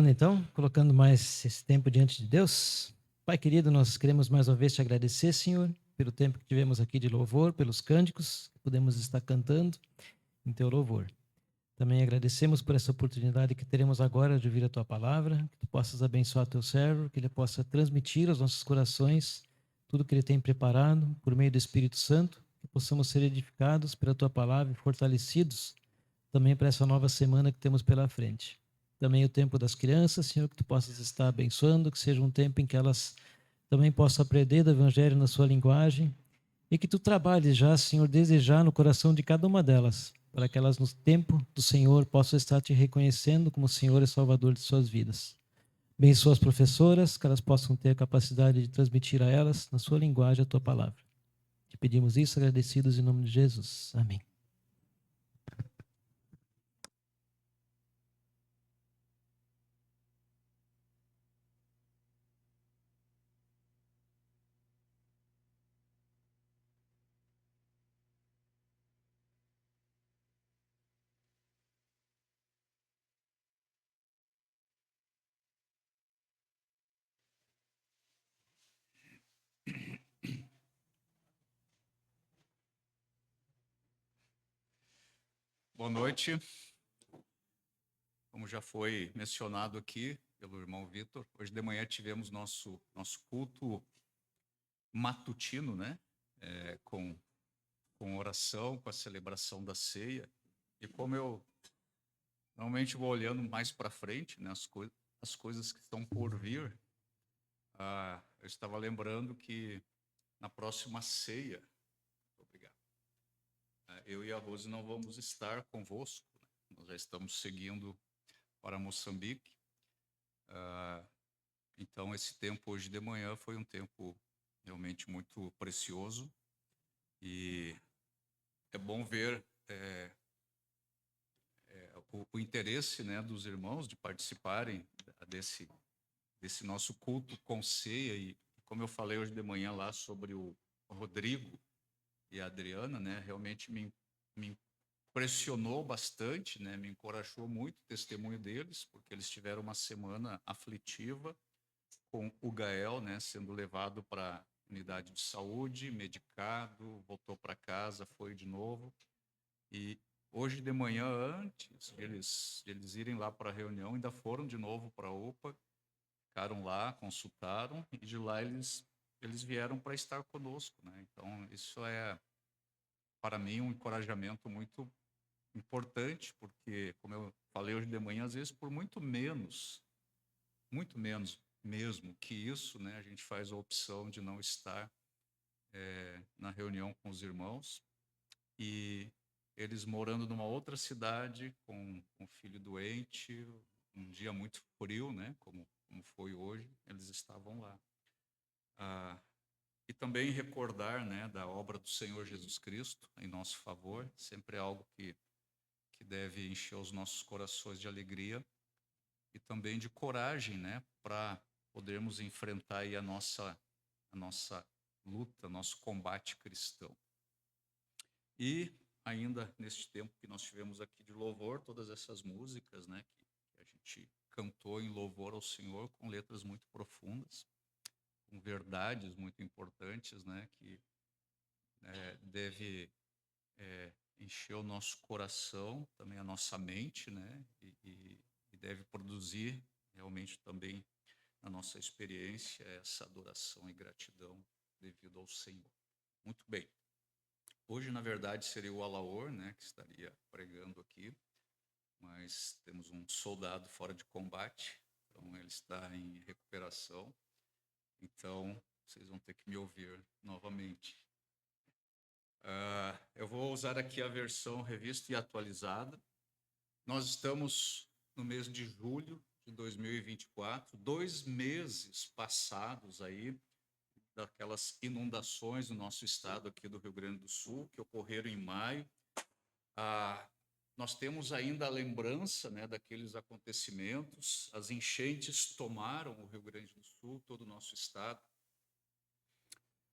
Então, colocando mais esse tempo diante de Deus. Pai querido, nós queremos mais uma vez te agradecer, Senhor, pelo tempo que tivemos aqui de louvor, pelos cânticos que pudemos estar cantando em teu louvor. Também agradecemos por essa oportunidade que teremos agora de ouvir a tua palavra, que tu possas abençoar teu servo, que ele possa transmitir aos nossos corações tudo que ele tem preparado por meio do Espírito Santo, que possamos ser edificados pela tua palavra e fortalecidos também para essa nova semana que temos pela frente. Também o tempo das crianças, Senhor, que tu possas estar abençoando, que seja um tempo em que elas também possam aprender do Evangelho na sua linguagem e que tu trabalhes já, Senhor, desejar no coração de cada uma delas, para que elas no tempo do Senhor possam estar te reconhecendo como Senhor e Salvador de suas vidas. Abençoa as professoras, que elas possam ter a capacidade de transmitir a elas, na sua linguagem, a tua palavra. Te pedimos isso agradecidos em nome de Jesus. Amém. Boa noite. Como já foi mencionado aqui pelo irmão Vitor, hoje de manhã tivemos nosso culto matutino, né? Com oração, com a celebração da ceia. E como eu normalmente vou olhando mais para frente, né? As coisas que estão por vir, eu estava lembrando que na próxima ceia, obrigado, eu e a Rose não vamos estar convosco, né? Nós já estamos seguindo para Moçambique. Então, esse tempo hoje de manhã foi um tempo realmente muito precioso e é bom ver o interesse, né, dos irmãos de participarem desse nosso culto com ceia. E como eu falei hoje de manhã lá sobre o Rodrigo e a Adriana, né, realmente me impressionou bastante, né, me encorajou muito o testemunho deles, porque eles tiveram uma semana aflitiva com o Gael, né, sendo levado para unidade de saúde, medicado, voltou para casa, foi de novo. E hoje de manhã, antes de eles irem lá para a reunião, ainda foram de novo para a UPA, ficaram lá, consultaram, e de lá eles vieram para estar conosco, né? Então, isso é, para mim, um encorajamento muito importante, porque, como eu falei hoje de manhã, às vezes, por muito menos mesmo que isso, né, a gente faz a opção de não estar na reunião com os irmãos, e eles morando numa outra cidade com um filho doente, um dia muito frio, né, como foi hoje, eles estavam lá. E também recordar, né, da obra do Senhor Jesus Cristo em nosso favor, sempre é algo que deve encher os nossos corações de alegria e também de coragem, né, para podermos enfrentar aí a nossa luta, nosso combate cristão. E ainda neste tempo que nós tivemos aqui de louvor, todas essas músicas, né, que a gente cantou em louvor ao Senhor, com letras muito profundas, com verdades muito importantes, né, que deve encher o nosso coração, também a nossa mente, né, e deve produzir realmente também na nossa experiência essa adoração e gratidão devido ao Senhor. Muito bem. Hoje, na verdade, seria o Alaor, né, que estaria pregando aqui, mas temos um soldado fora de combate, então ele está em recuperação, então vocês vão ter que me ouvir novamente. Eu vou usar aqui a versão revista e atualizada. Nós estamos no mês de julho de 2024, 2 meses passados aí daquelas inundações no nosso estado aqui do Rio Grande do Sul, que ocorreram em maio. Nós temos ainda a lembrança, né, daqueles acontecimentos. As enchentes tomaram o Rio Grande do Sul, todo o nosso estado.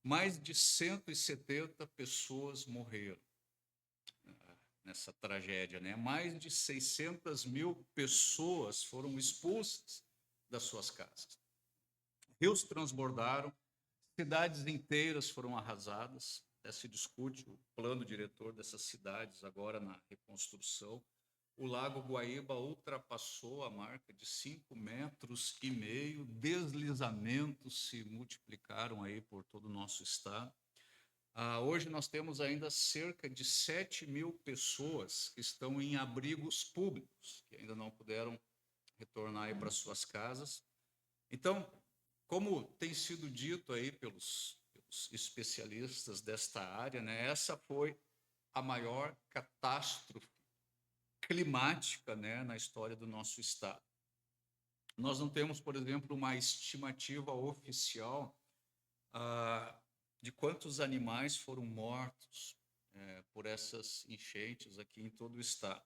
Mais de 170 pessoas morreram. nessa tragédia, né? Mais de 600 mil pessoas foram expulsas das suas casas. Rios transbordaram, cidades inteiras foram arrasadas. Até se discute o plano diretor dessas cidades agora na reconstrução. O Lago Guaíba ultrapassou a marca de 5,5 metros, deslizamentos se multiplicaram aí por todo o nosso estado. Hoje nós temos ainda cerca de 7 mil pessoas que estão em abrigos públicos, que ainda não puderam retornar aí para suas casas. Então, como tem sido dito aí pelos especialistas desta área, né, essa foi a maior catástrofe climática, né, na história do nosso estado. Nós não temos, por exemplo, uma estimativa oficial de quantos animais foram mortos por essas enchentes aqui em todo o estado.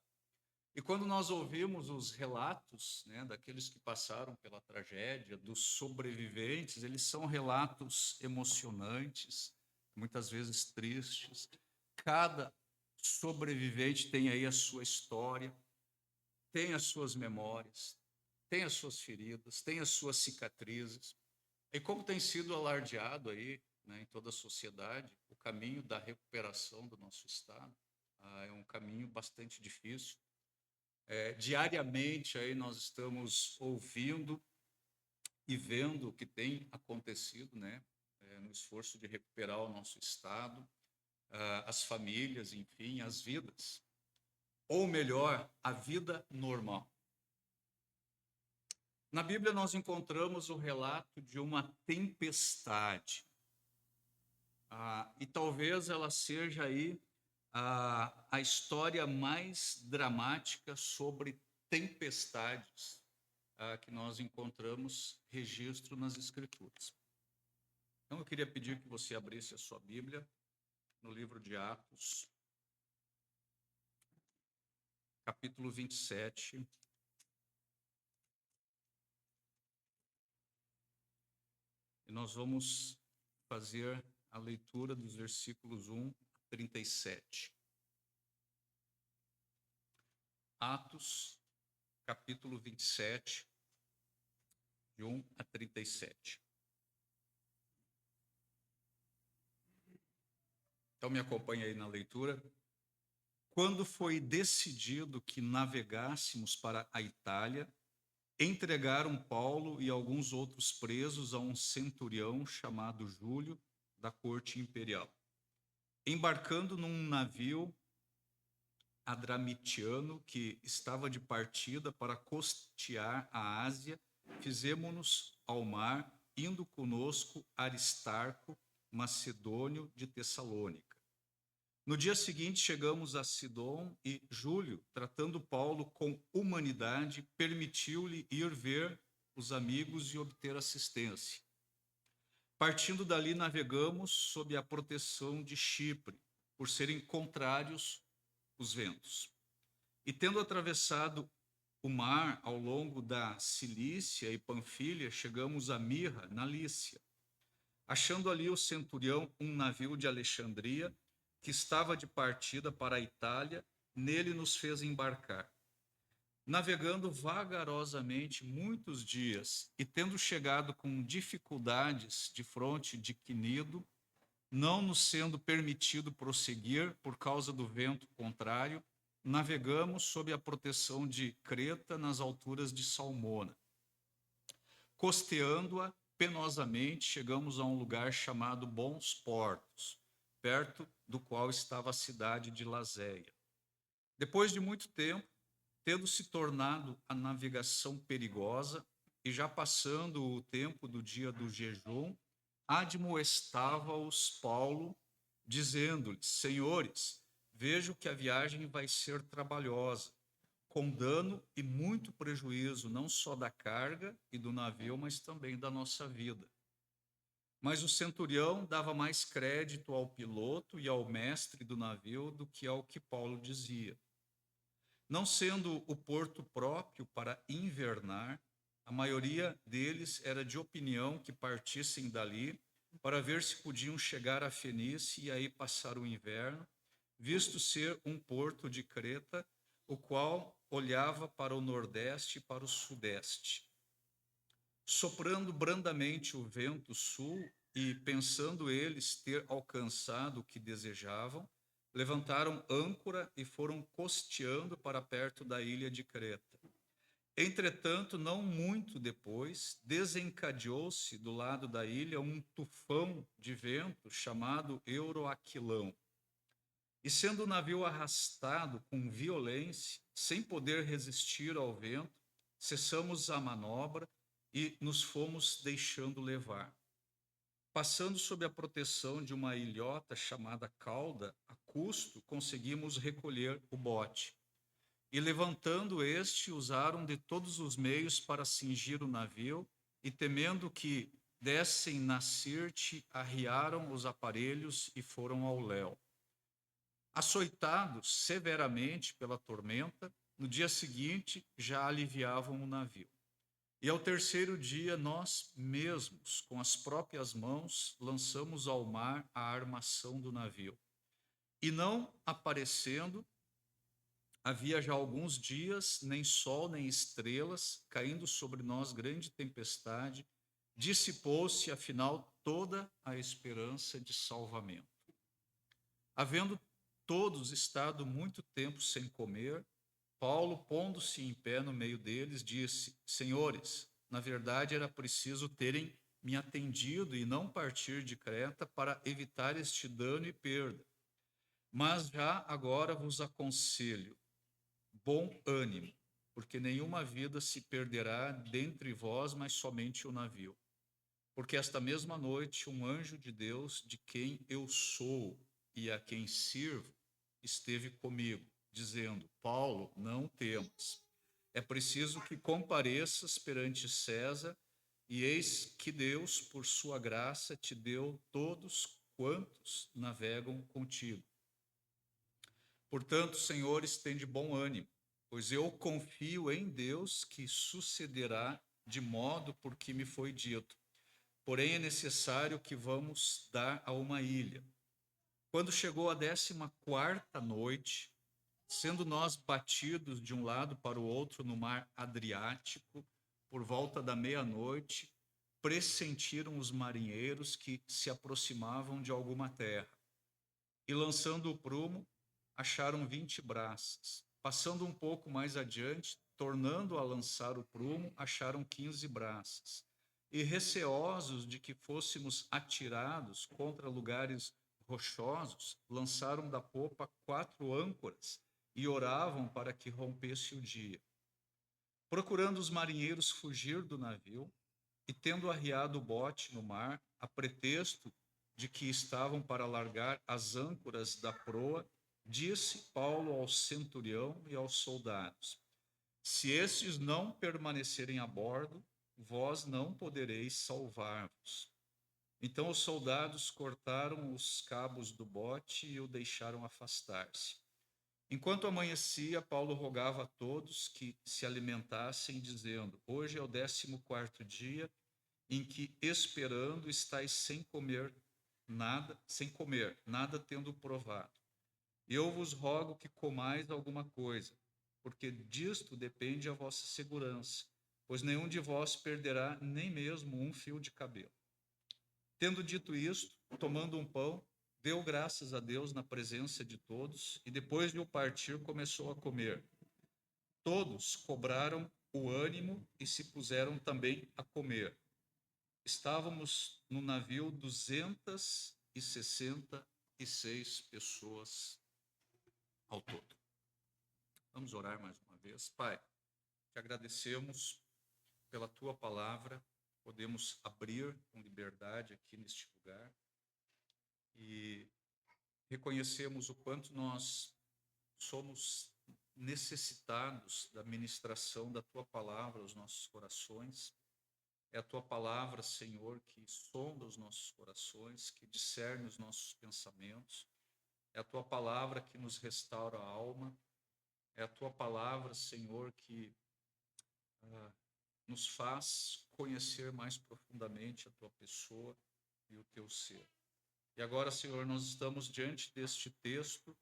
E quando nós ouvimos os relatos, né, daqueles que passaram pela tragédia, dos sobreviventes, eles são relatos emocionantes, muitas vezes tristes. Cada sobrevivente tem aí a sua história, tem as suas memórias, tem as suas feridas, tem as suas cicatrizes. E como tem sido alardeado aí, né, em toda a sociedade, o caminho da recuperação do nosso estado é um caminho bastante difícil. Diariamente aí nós estamos ouvindo e vendo o que tem acontecido, né, no esforço de recuperar o nosso estado, as famílias, enfim, as vidas, ou melhor, a vida normal. Na Bíblia nós encontramos o relato de uma tempestade, e talvez ela seja aí a história mais dramática sobre tempestades que nós encontramos registro nas Escrituras. Então, eu queria pedir que você abrisse a sua Bíblia no livro de Atos, capítulo 27. E nós vamos fazer a leitura dos versículos 1 a 37. Atos, capítulo 27, de 1 a 37. Então, me acompanhe aí na leitura. Quando foi decidido que navegássemos para a Itália, entregaram Paulo e alguns outros presos a um centurião chamado Júlio, da corte imperial. Embarcando num navio adramitiano que estava de partida para costear a Ásia, fizemo-nos ao mar, indo conosco Aristarco, macedônio de Tessalônica. No dia seguinte chegamos a Sidom e Júlio, tratando Paulo com humanidade, permitiu-lhe ir ver os amigos e obter assistência. Partindo dali, navegamos sob a proteção de Chipre, por serem contrários os ventos. E tendo atravessado o mar ao longo da Cilícia e Panfilha, chegamos a Mirra, na Lícia. Achando ali o centurião um navio de Alexandria, que estava de partida para a Itália, nele nos fez embarcar. Navegando vagarosamente muitos dias e tendo chegado com dificuldades de fronte de Quinido, não nos sendo permitido prosseguir por causa do vento contrário, navegamos sob a proteção de Creta nas alturas de Salmona. Costeando-a penosamente, chegamos a um lugar chamado Bons Portos, perto do qual estava a cidade de Lazéia. Depois de muito tempo, tendo se tornado a navegação perigosa e já passando o tempo do dia do jejum, admoestava-os Paulo, dizendo-lhes: Senhores, vejo que a viagem vai ser trabalhosa, com dano e muito prejuízo, não só da carga e do navio, mas também da nossa vida. Mas o centurião dava mais crédito ao piloto e ao mestre do navio do que ao que Paulo dizia. Não sendo o porto próprio para invernar, a maioria deles era de opinião que partissem dali para ver se podiam chegar a Fenícia e aí passar o inverno, visto ser um porto de Creta, o qual olhava para o nordeste e para o sudeste. Soprando brandamente o vento sul e pensando eles ter alcançado o que desejavam, levantaram âncora e foram costeando para perto da ilha de Creta. Entretanto, não muito depois, desencadeou-se do lado da ilha um tufão de vento chamado Euroaquilão. E sendo o navio arrastado com violência, sem poder resistir ao vento, cessamos a manobra e nos fomos deixando levar. Passando sob a proteção de uma ilhota chamada Cauda, a custo conseguimos recolher o bote. E levantando este, usaram de todos os meios para cingir o navio, e temendo que dessem na Sirte, arriaram os aparelhos e foram ao léu. Açoitados severamente pela tormenta, no dia seguinte já aliviavam o navio. E ao terceiro dia, nós mesmos, com as próprias mãos, lançamos ao mar a armação do navio. E não aparecendo, havia já alguns dias, nem sol nem estrelas, caindo sobre nós grande tempestade, dissipou-se, afinal, toda a esperança de salvamento. Havendo todos estado muito tempo sem comer, Paulo, pondo-se em pé no meio deles, disse: Senhores, na verdade era preciso terem me atendido e não partir de Creta para evitar este dano e perda. Mas já agora vos aconselho, bom ânimo, porque nenhuma vida se perderá dentre vós, mas somente o navio. Porque esta mesma noite um anjo de Deus, de quem eu sou e a quem sirvo, esteve comigo, dizendo: Paulo, não temas. É preciso que compareças perante César, e eis que Deus, por sua graça, te deu todos quantos navegam contigo. Portanto, senhores, tende bom ânimo, pois eu confio em Deus que sucederá de modo por que me foi dito. Porém, é necessário que vamos dar a uma ilha. Quando chegou a 14ª noite, sendo nós batidos de um lado para o outro no mar Adriático, por volta da meia-noite, pressentiram os marinheiros que se aproximavam de alguma terra. E lançando o prumo, acharam 20 braças. Passando um pouco mais adiante, tornando a lançar o prumo, acharam 15 braças. E receosos de que fôssemos atirados contra lugares rochosos, lançaram da popa 4 âncoras e oravam para que rompesse o dia. Procurando os marinheiros fugir do navio, e tendo arriado o bote no mar, a pretexto de que estavam para largar as âncoras da proa, disse Paulo ao centurião e aos soldados: Se estes não permanecerem a bordo, vós não podereis salvar-vos. Então os soldados cortaram os cabos do bote e o deixaram afastar-se. Enquanto amanhecia, Paulo rogava a todos que se alimentassem, dizendo: Hoje é o 14º dia em que, esperando, estáis sem comer, nada tendo provado. Eu vos rogo que comais alguma coisa, porque disto depende a vossa segurança, pois nenhum de vós perderá nem mesmo um fio de cabelo. Tendo dito isto, tomando um pão, deu graças a Deus na presença de todos, e depois de o partir, começou a comer. Todos cobraram o ânimo e se puseram também a comer. Estávamos no navio 266 pessoas ao todo. Vamos orar mais uma vez. Pai, te agradecemos pela tua palavra, podemos abrir com liberdade aqui neste lugar e reconhecemos o quanto nós somos necessitados da ministração da tua palavra aos nossos corações. É a tua palavra, Senhor, que sonda os nossos corações, que discerne os nossos pensamentos. É a tua palavra que nos restaura a alma. É a tua palavra, Senhor, que nos faz conhecer mais profundamente a tua pessoa e o teu ser. E agora, Senhor, nós estamos diante deste texto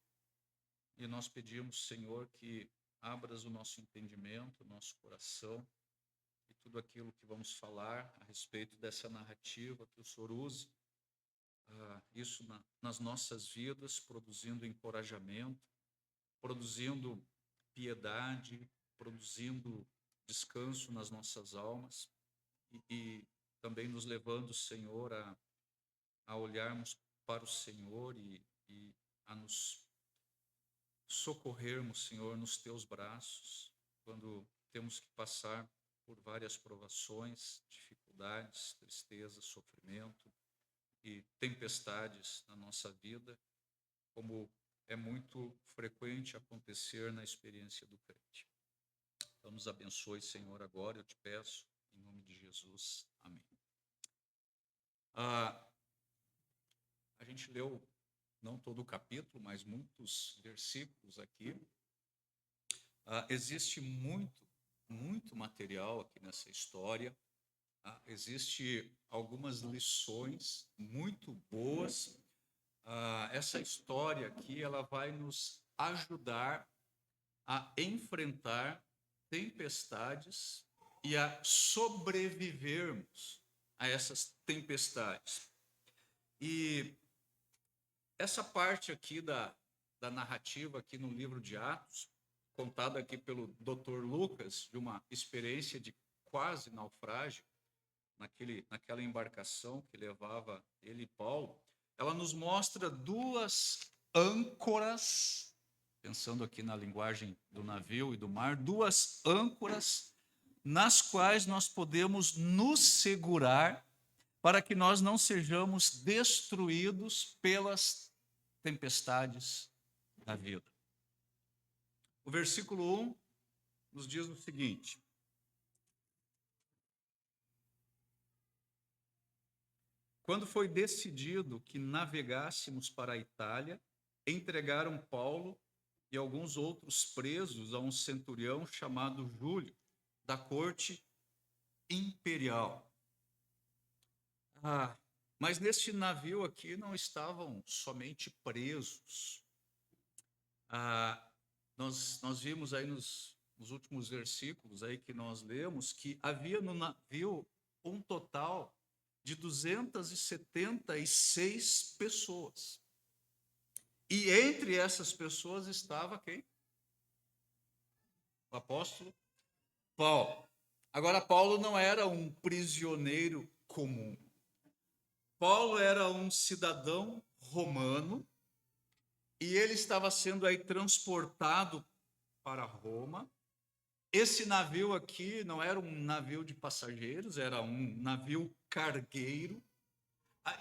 e nós pedimos, Senhor, que abras o nosso entendimento, o nosso coração, e tudo aquilo que vamos falar a respeito dessa narrativa, que o Senhor use isso nas nossas vidas, produzindo encorajamento, produzindo piedade, produzindo descanso nas nossas almas e também nos levando, Senhor, a olharmos para o Senhor e a nos socorrermos, Senhor, nos teus braços, quando temos que passar por várias provações, dificuldades, tristeza, sofrimento e tempestades na nossa vida, como é muito frequente acontecer na experiência do crente. Então, nos abençoe, Senhor, agora, eu te peço, em nome de Jesus. Amém. A gente leu, não todo o capítulo, mas muitos versículos aqui. Existe muito material aqui nessa história. Existe algumas lições muito boas. Essa história aqui, ela vai nos ajudar a enfrentar tempestades e a sobrevivermos a essas tempestades. E essa parte aqui da narrativa aqui no livro de Atos, contada aqui pelo Dr. Lucas, de uma experiência de quase naufrágio, naquela embarcação que levava ele e Paulo, ela nos mostra duas âncoras, pensando aqui na linguagem do navio e do mar, duas âncoras nas quais nós podemos nos segurar para que nós não sejamos destruídos pelas tempestades da vida. O versículo 1 nos diz o seguinte: quando foi decidido que navegássemos para a Itália, entregaram Paulo e alguns outros presos a um centurião chamado Júlio, da corte imperial. Mas neste navio aqui não estavam somente presos. Nós vimos aí nos últimos versículos aí que nós lemos que havia no navio um total de 276 pessoas. E entre essas pessoas estava quem? O apóstolo Paulo. Agora, Paulo não era um prisioneiro comum. Paulo era um cidadão romano e ele estava sendo aí transportado para Roma. Esse navio aqui não era um navio de passageiros, era um navio cargueiro.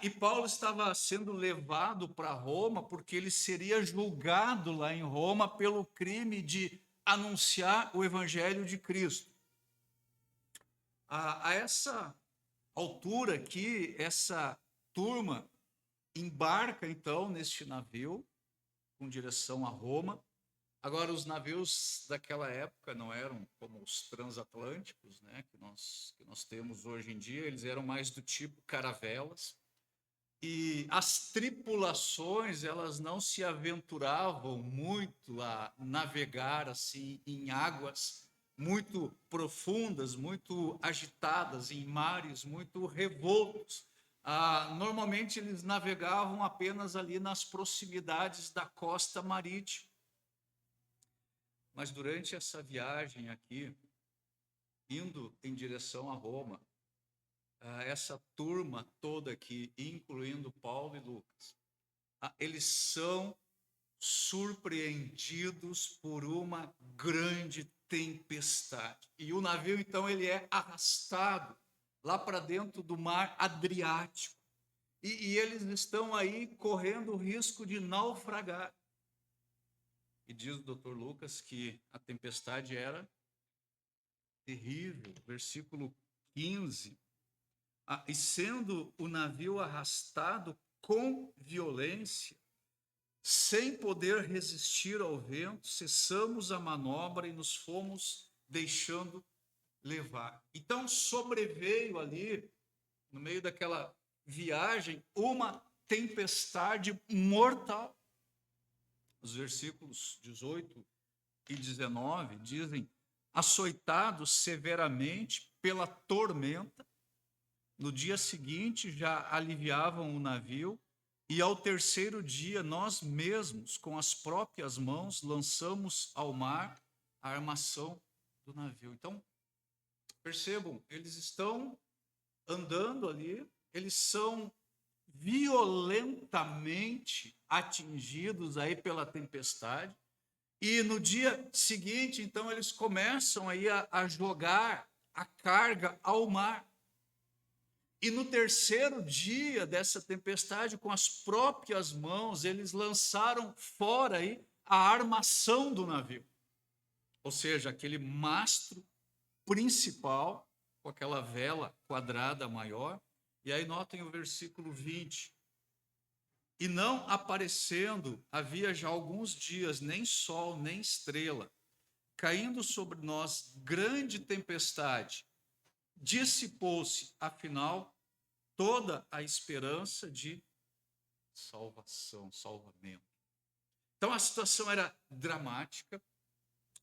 E Paulo estava sendo levado para Roma porque ele seria julgado lá em Roma pelo crime de anunciar o evangelho de Cristo. A essa altura aqui, essa turma embarca então neste navio com direção a Roma. Agora, os navios daquela época não eram como os transatlânticos, né, que nós temos hoje em dia, eles eram mais do tipo caravelas. E as tripulações, elas não se aventuravam muito a navegar assim em águas muito profundas, muito agitadas, em mares muito revoltos. Normalmente eles navegavam apenas ali nas proximidades da costa marítima. Mas durante essa viagem aqui, indo em direção a Roma, essa turma toda aqui, incluindo Paulo e Lucas, eles são surpreendidos por uma grande tempestade. E o navio, então, ele é arrastado lá para dentro do mar Adriático. E eles estão aí correndo o risco de naufragar. E diz o Dr. Lucas que a tempestade era terrível. Versículo 15. E sendo o navio arrastado com violência, sem poder resistir ao vento, cessamos a manobra e nos fomos deixando levar. Então sobreveio ali, no meio daquela viagem, uma tempestade mortal. os versículos 18 e 19 dizem: açoitados severamente pela tormenta, no dia seguinte já aliviavam o navio, e ao terceiro dia nós mesmos, com as próprias mãos, lançamos ao mar a armação do navio. Então, percebam, eles estão andando ali, eles são violentamente atingidos aí pela tempestade, e no dia seguinte, então, eles começam aí a jogar a carga ao mar. E no terceiro dia dessa tempestade, com as próprias mãos, eles lançaram fora aí a armação do navio. Ou seja, aquele mastro principal, com aquela vela quadrada maior. E aí notem o versículo 20. E não aparecendo, havia já alguns dias, nem sol, nem estrela, caindo sobre nós grande tempestade, dissipou-se, afinal, toda a esperança de salvação, salvamento. Então a situação era dramática,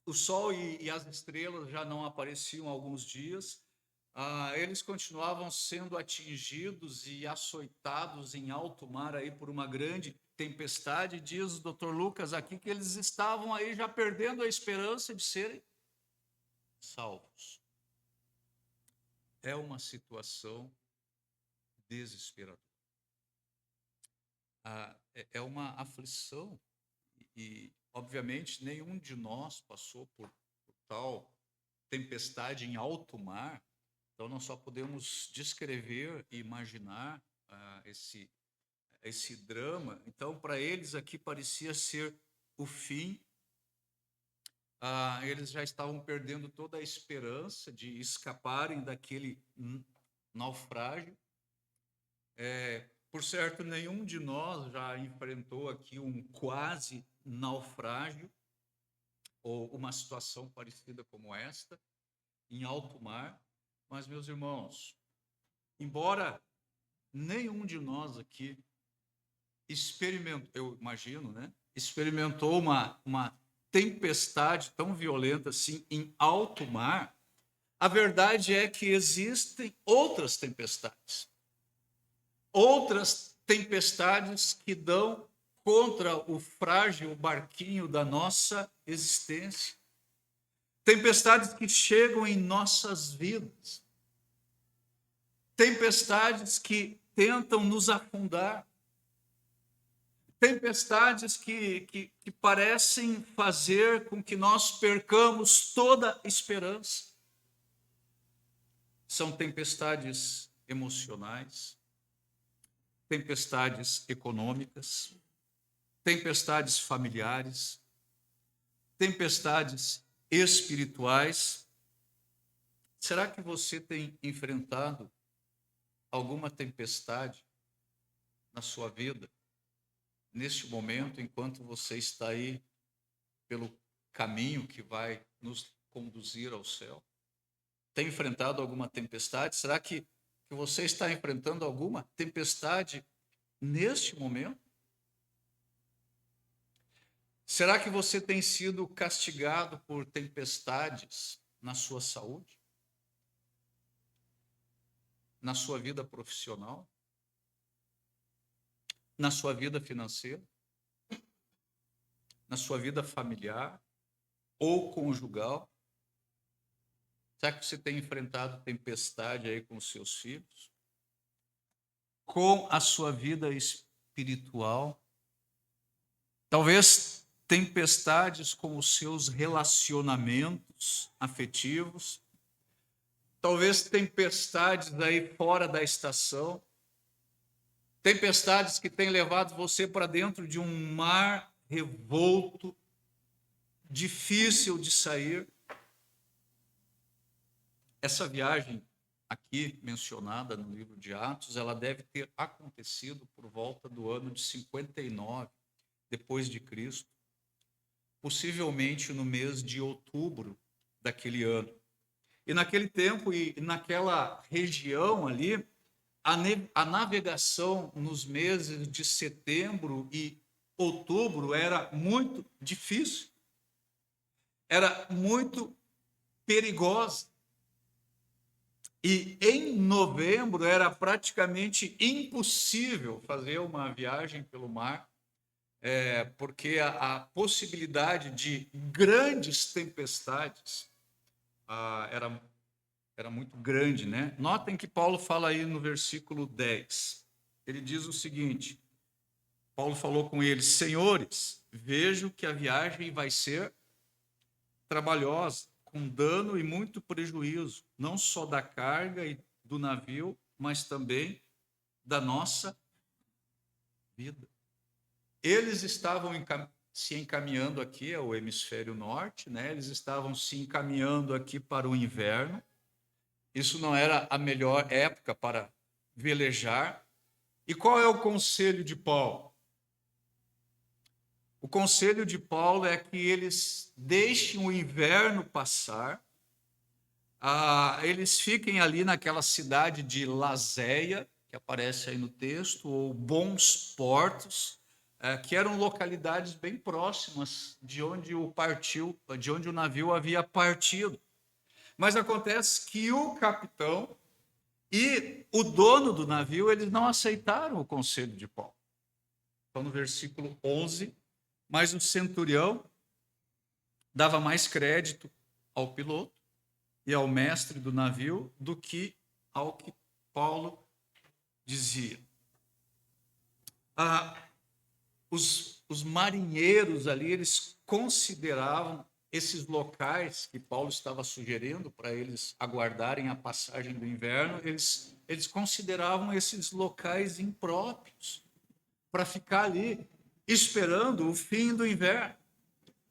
o sol e as estrelas já não apareciam há alguns dias, eles continuavam sendo atingidos e açoitados em alto mar aí por uma grande tempestade. Diz o Dr. Lucas aqui que eles estavam aí já perdendo a esperança de serem salvos. É uma situação desesperadora. É uma aflição e, obviamente, nenhum de nós passou por tal tempestade em alto mar. Então, nós só podemos descrever e imaginar esse drama. Então, para eles aqui parecia ser o fim. Eles já estavam perdendo toda a esperança de escaparem daquele naufrágio. Por certo, nenhum de nós já enfrentou aqui um quase naufrágio ou uma situação parecida como esta, em alto mar. Mas, meus irmãos, embora nenhum de nós aqui experimentou, eu imagino, né, experimentou uma tempestade tão violenta assim em alto mar, a verdade é que existem outras tempestades. Outras tempestades que dão contra o frágil barquinho da nossa existência. Tempestades que chegam em nossas vidas. Tempestades que tentam nos afundar. Tempestades que parecem fazer com que nós percamos toda esperança. São tempestades emocionais, tempestades econômicas, tempestades familiares, tempestades espirituais. Será que você tem enfrentado alguma tempestade na sua vida, neste momento, enquanto você está aí pelo caminho que vai nos conduzir ao céu? Tem enfrentado alguma tempestade? Será que você está enfrentando alguma tempestade neste momento? Será que você tem sido castigado por tempestades na sua saúde? Na sua vida profissional? Na sua vida financeira? Na sua vida familiar ou conjugal? Será que você tem enfrentado tempestade aí com os seus filhos? Com a sua vida espiritual? Talvez tempestades com os seus relacionamentos afetivos? Talvez tempestades aí fora da estação? Tempestades que têm levado você para dentro de um mar revolto, difícil de sair? Essa viagem aqui mencionada no livro de Atos, ela deve ter acontecido por volta do ano de 59 depois de Cristo, possivelmente no mês de outubro daquele ano. E naquele tempo e naquela região ali, a navegação nos meses de setembro e outubro era muito difícil, era muito perigosa. E em novembro era praticamente impossível fazer uma viagem pelo mar, porque a possibilidade de grandes tempestades era muito grande, né? Notem que Paulo fala aí no versículo 10. Ele diz o seguinte: Paulo falou com eles: senhores, vejo que a viagem vai ser trabalhosa, com dano e muito prejuízo, não só da carga e do navio, mas também da nossa vida. Eles estavam se encaminhando aqui ao hemisfério norte, né? Eles estavam se encaminhando aqui para o inverno. Isso não era a melhor época para velejar. E qual é o conselho de Paulo? O conselho de Paulo é que eles deixem o inverno passar, eles fiquem ali naquela cidade de Lazéia, que aparece aí no texto, ou Bons Portos, que eram localidades bem próximas de onde o navio havia partido. Mas acontece que o capitão e o dono do navio, eles não aceitaram o conselho de Paulo. Então, no versículo 11, mas o centurião dava mais crédito ao piloto e ao mestre do navio do que ao que Paulo dizia. Os marinheiros ali, eles consideravam esses locais que Paulo estava sugerindo para eles aguardarem a passagem do inverno, eles consideravam esses locais impróprios para ficar ali esperando o fim do inverno.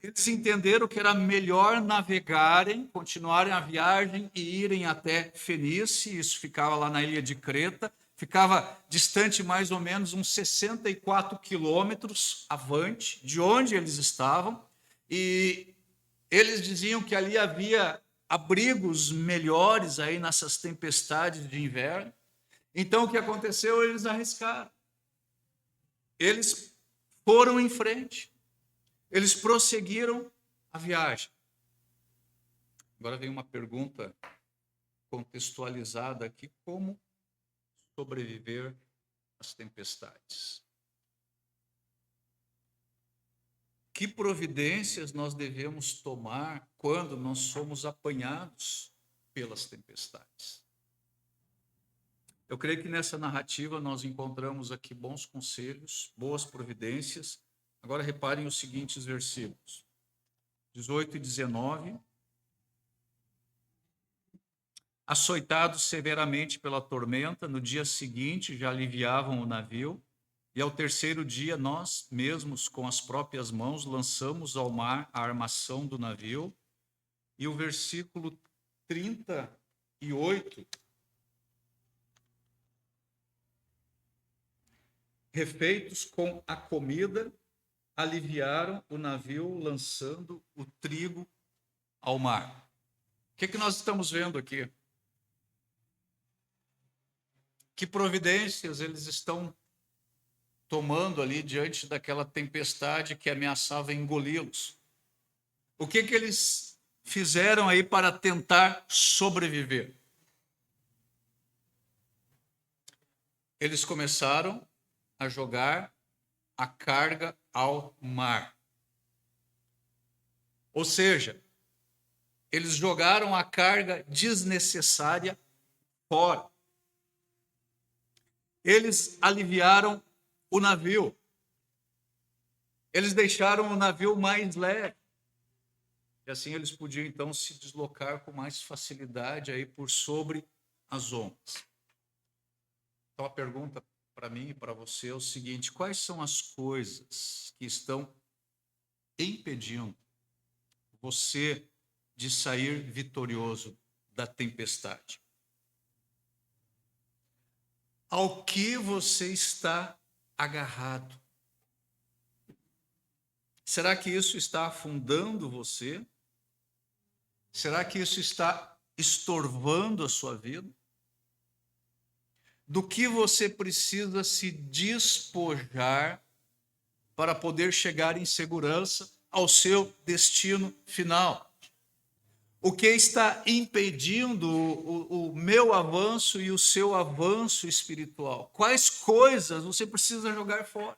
Eles entenderam que era melhor navegarem, continuarem a viagem e irem até Fenícia, isso ficava lá na ilha de Creta, ficava distante mais ou menos uns 64 quilômetros avante de onde eles estavam, e eles diziam que ali havia abrigos melhores aí nessas tempestades de inverno. Então, o que aconteceu? Eles arriscaram. Eles foram em frente. Eles prosseguiram a viagem. Agora vem uma pergunta contextualizada aqui: como sobreviver às tempestades? Que providências nós devemos tomar quando nós somos apanhados pelas tempestades? Eu creio que nessa narrativa nós encontramos aqui bons conselhos, boas providências. Agora reparem os seguintes versículos, 18 e 19. Açoitados severamente pela tormenta, no dia seguinte já aliviavam o navio, e ao terceiro dia nós mesmos, com as próprias mãos, lançamos ao mar a armação do navio. E o versículo 38, refeitos com a comida, aliviaram o navio, lançando o trigo ao mar. O que nós estamos vendo aqui? Que providências eles estão tomando ali diante daquela tempestade que ameaçava engoli-los? O que eles fizeram aí para tentar sobreviver? Eles começaram a jogar a carga ao mar. Ou seja, eles jogaram a carga desnecessária fora. Eles aliviaram o navio. Eles deixaram o navio mais leve. E assim eles podiam então se deslocar com mais facilidade aí por sobre as ondas. Então a pergunta para mim e para você é o seguinte: quais são as coisas que estão impedindo você de sair vitorioso da tempestade? Ao que você está agarrado? Será que isso está afundando você? Será que isso está estorvando a sua vida? Do que você precisa se despojar para poder chegar em segurança ao seu destino final. O que está impedindo o meu avanço e o seu avanço espiritual? Quais coisas você precisa jogar fora?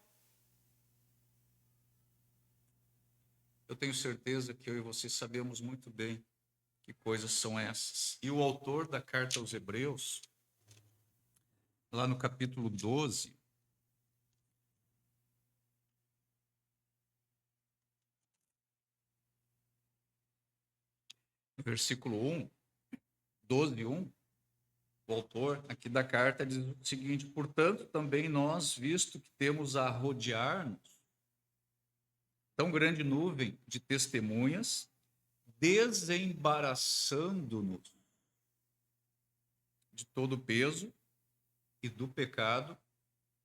Eu tenho certeza que eu e você sabemos muito bem que coisas são essas. E o autor da carta aos Hebreus, lá no capítulo 12, versículo 1, 12, 1, o autor aqui da carta diz o seguinte: portanto, também nós, visto que temos a rodear-nos tão grande nuvem de testemunhas, desembaraçando-nos de todo o peso e do pecado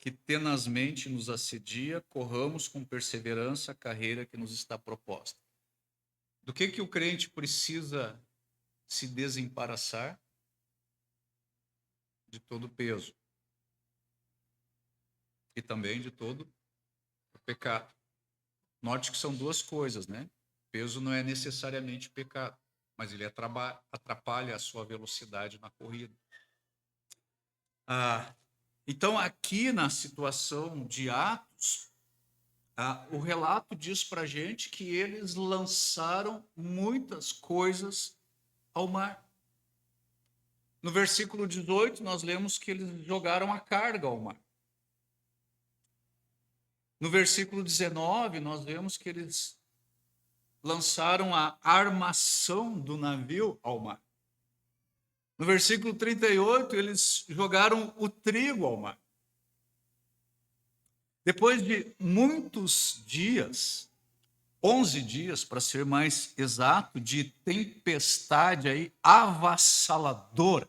que tenazmente nos assedia, corramos com perseverança a carreira que nos está proposta. Do que o crente precisa se desembaraçar? De todo o peso e também de todo o pecado. Note que são duas coisas, né? Peso não é necessariamente pecado, mas ele atrapalha a sua velocidade na corrida. Então, aqui na situação de Atos, o relato diz para a gente que eles lançaram muitas coisas ao mar. No versículo 18, nós lemos que eles jogaram a carga ao mar. No versículo 19, nós vemos que eles lançaram a armação do navio ao mar. No versículo 38, eles jogaram o trigo ao mar. Depois de muitos dias, 11 dias, para ser mais exato, de tempestade aí avassaladora,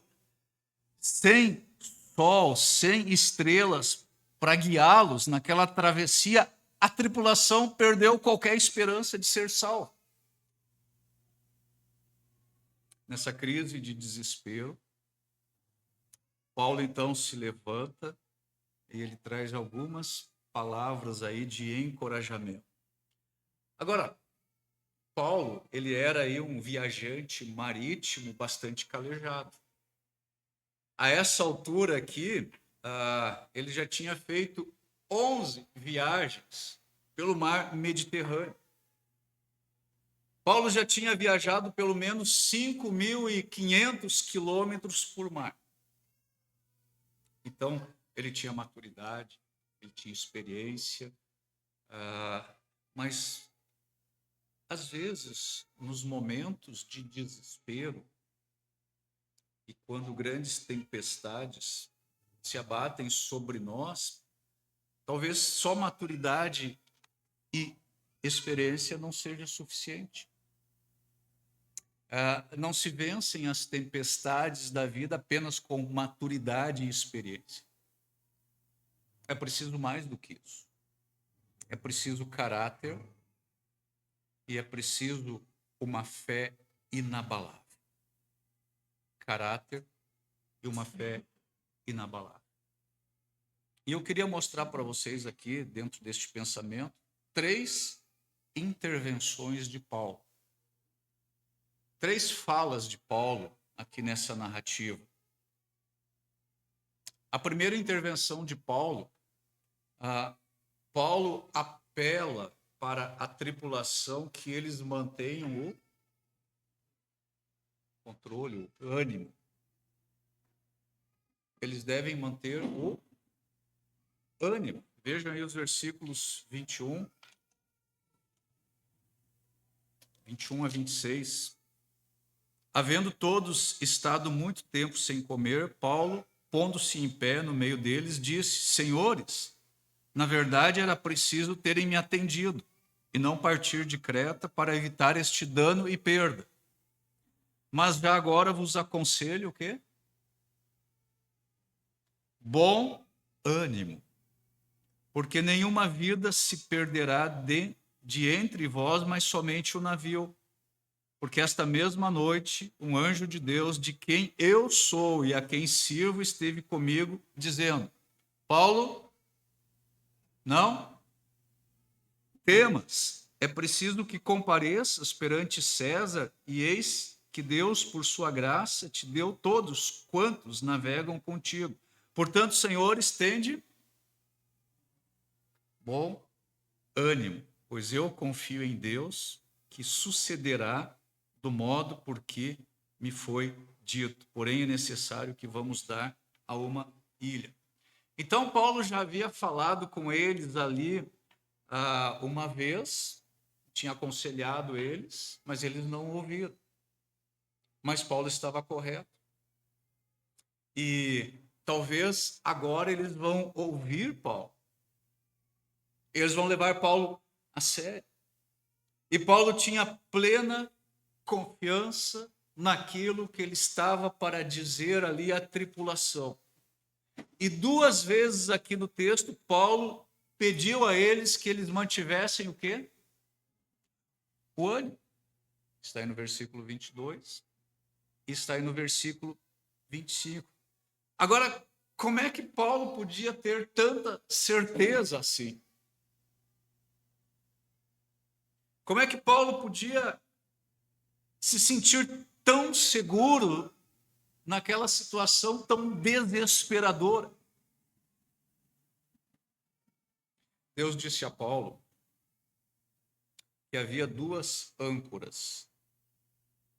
sem sol, sem estrelas para guiá-los naquela travessia, a tripulação perdeu qualquer esperança de ser salva. Nessa crise de desespero, Paulo então se levanta e ele traz algumas palavras aí de encorajamento. Agora, Paulo, ele era aí um viajante marítimo bastante calejado. A essa altura aqui, ele já tinha feito 11 viagens pelo mar Mediterrâneo. Paulo já tinha viajado pelo menos 5.500 quilômetros por mar. Então, ele tinha maturidade, ele tinha experiência, mas, às vezes, nos momentos de desespero, e quando grandes tempestades se abatem sobre nós, talvez só maturidade e experiência não seja suficiente. Não se vencem as tempestades da vida apenas com maturidade e experiência. É preciso mais do que isso. É preciso caráter e é preciso uma fé inabalável. Caráter e uma fé inabalável. E eu queria mostrar para vocês aqui, dentro deste pensamento, 3 intervenções de Paulo. 3 falas de Paulo aqui nessa narrativa. A primeira intervenção de Paulo, Paulo apela para a tripulação que eles mantenham o controle, o ânimo. Eles devem manter o ânimo. Vejam aí os versículos 21 a 26. Havendo todos estado muito tempo sem comer, Paulo, pondo-se em pé no meio deles, disse: Senhores, na verdade era preciso terem me atendido e não partir de Creta para evitar este dano e perda. Mas já agora vos aconselho o quê? Bom ânimo, porque nenhuma vida se perderá de entre vós, mas somente o navio. Porque esta mesma noite, um anjo de Deus, de quem eu sou e a quem sirvo, esteve comigo, dizendo: Paulo, não temas, é preciso que compareças perante César, e eis que Deus, por sua graça, te deu todos quantos navegam contigo. Portanto, Senhor, estende bom ânimo, pois eu confio em Deus, que sucederá do modo por que me foi dito. Porém, é necessário que vamos dar a uma ilha. Então, Paulo já havia falado com eles ali uma vez, tinha aconselhado eles, mas eles não ouviram. Mas Paulo estava correto. E talvez agora eles vão ouvir Paulo. Eles vão levar Paulo a sério. E Paulo tinha plena confiança naquilo que ele estava para dizer ali à tripulação. E 2 vezes aqui no texto, Paulo pediu a eles que eles mantivessem o quê? O ânimo. Está aí no versículo 22 e está aí no versículo 25. Agora, como é que Paulo podia ter tanta certeza assim? Como é que Paulo podia se sentir tão seguro naquela situação tão desesperadora? Deus disse a Paulo que havia 2 âncoras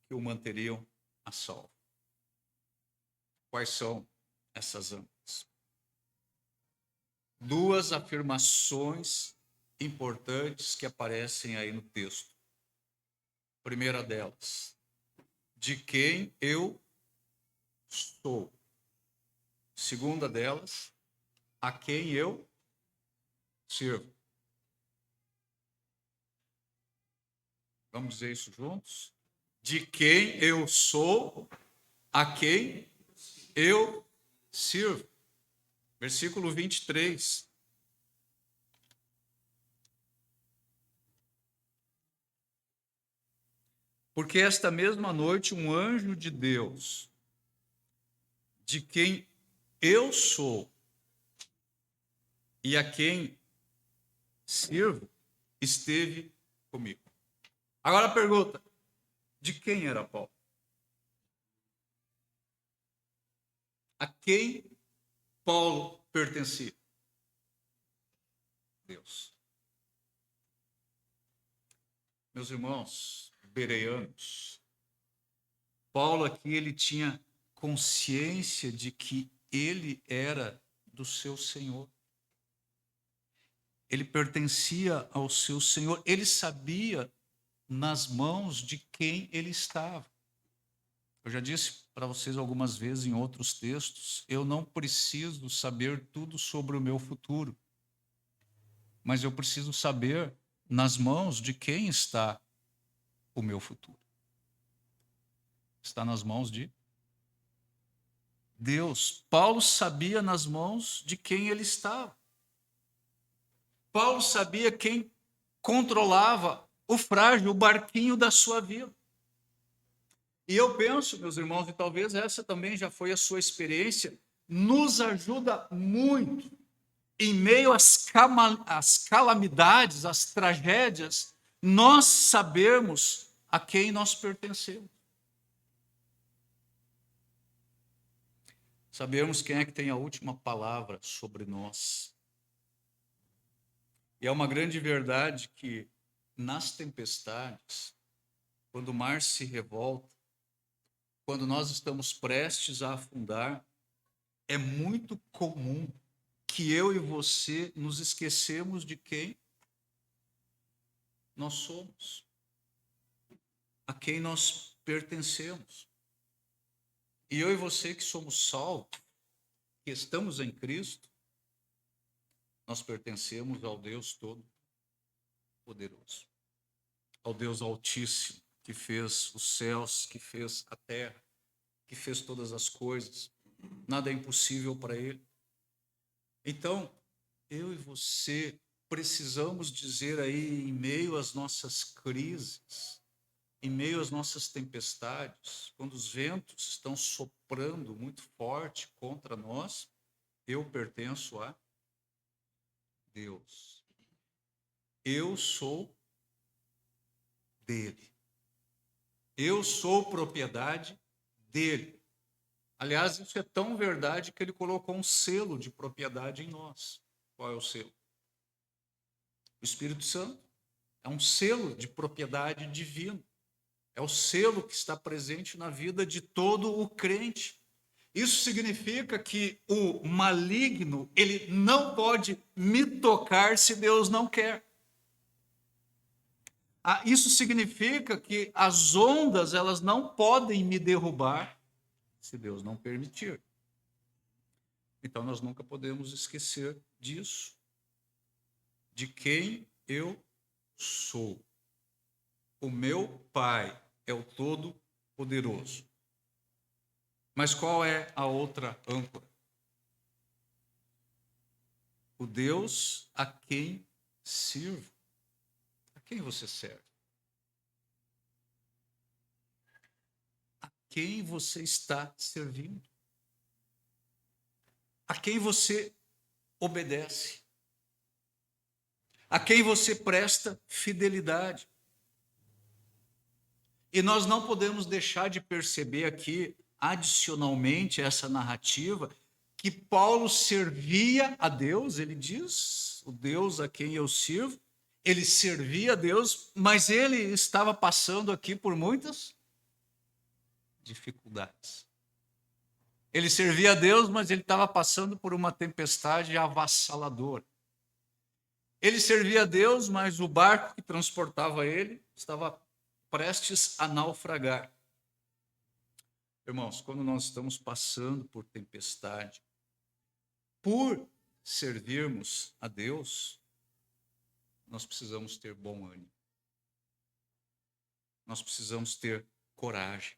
que o manteriam a salvo. Quais são essas âncoras? 2 afirmações importantes que aparecem aí no texto. Primeira delas, de quem eu sou. Segunda delas, a quem eu sirvo. Vamos dizer isso juntos? De quem eu sou, a quem eu sirvo. Versículo 23. Porque esta mesma noite um anjo de Deus, de quem eu sou e a quem sirvo, esteve comigo. Agora a pergunta, de quem era Paulo? A quem Paulo pertencia? Deus. Meus irmãos bereanos, Paulo aqui ele tinha consciência de que ele era do seu Senhor. Ele pertencia ao seu Senhor. Ele sabia nas mãos de quem ele estava. Eu já disse para vocês algumas vezes em outros textos, eu não preciso saber tudo sobre o meu futuro, mas eu preciso saber nas mãos de quem está o meu futuro. Está nas mãos de Deus. Paulo sabia nas mãos de quem ele estava. Paulo sabia quem controlava o frágil, o barquinho da sua vida. E eu penso, meus irmãos, e talvez essa também já foi a sua experiência, nos ajuda muito em meio às calamidades, às tragédias, nós sabermos a quem nós pertencemos. Sabermos quem é que tem a última palavra sobre nós. E é uma grande verdade que nas tempestades, quando o mar se revolta, quando nós estamos prestes a afundar, é muito comum que eu e você nos esquecemos de quem nós somos, a quem nós pertencemos. E eu e você que somos salvos, que estamos em Cristo, nós pertencemos ao Deus Todo-Poderoso, ao Deus Altíssimo, que fez os céus, que fez a terra, que fez todas as coisas. Nada é impossível para Ele. Então, eu e você precisamos dizer aí, em meio às nossas crises, em meio às nossas tempestades, quando os ventos estão soprando muito forte contra nós, eu pertenço a Deus. eu sou dele. Eu sou propriedade dele. Aliás, isso é tão verdade que ele colocou um selo de propriedade em nós. Qual é o selo? O Espírito Santo. É um selo de propriedade divina. É o selo que está presente na vida de todo o crente. Isso significa que o maligno, ele não pode me tocar se Deus não quer. Isso significa que as ondas, elas não podem me derrubar se Deus não permitir. Então nós nunca podemos esquecer disso, de quem eu sou. O meu Pai é o Todo-Poderoso. Mas qual é a outra âncora? O Deus a quem sirvo. A quem você serve? A quem você está servindo? A quem você obedece? A quem você presta fidelidade? E nós não podemos deixar de perceber aqui, adicionalmente, essa narrativa, que Paulo servia a Deus, ele diz, o Deus a quem eu sirvo, ele servia a Deus, mas ele estava passando aqui por muitas dificuldades. Ele servia a Deus, mas ele estava passando por uma tempestade avassaladora. Ele servia a Deus, mas o barco que transportava ele estava prestes a naufragar. Irmãos, quando nós estamos passando por tempestade, por servirmos a Deus, nós precisamos ter bom ânimo. Nós precisamos ter coragem.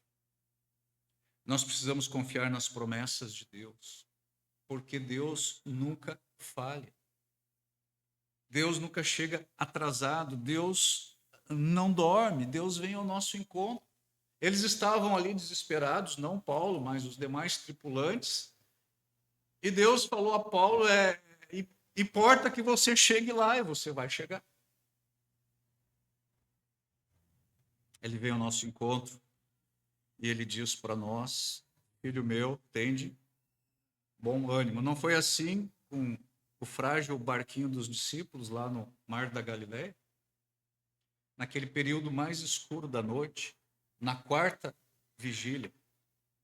Nós precisamos confiar nas promessas de Deus, porque Deus nunca falha. Deus nunca chega atrasado, Deus não dorme, Deus vem ao nosso encontro. Eles estavam ali desesperados, não Paulo, mas os demais tripulantes. E Deus falou a Paulo, importa que você chegue lá, e você vai chegar. Ele vem ao nosso encontro e ele diz para nós, filho meu, tende bom ânimo. Não foi assim com o frágil barquinho dos discípulos lá no Mar da Galileia? Naquele período mais escuro da noite, na quarta vigília,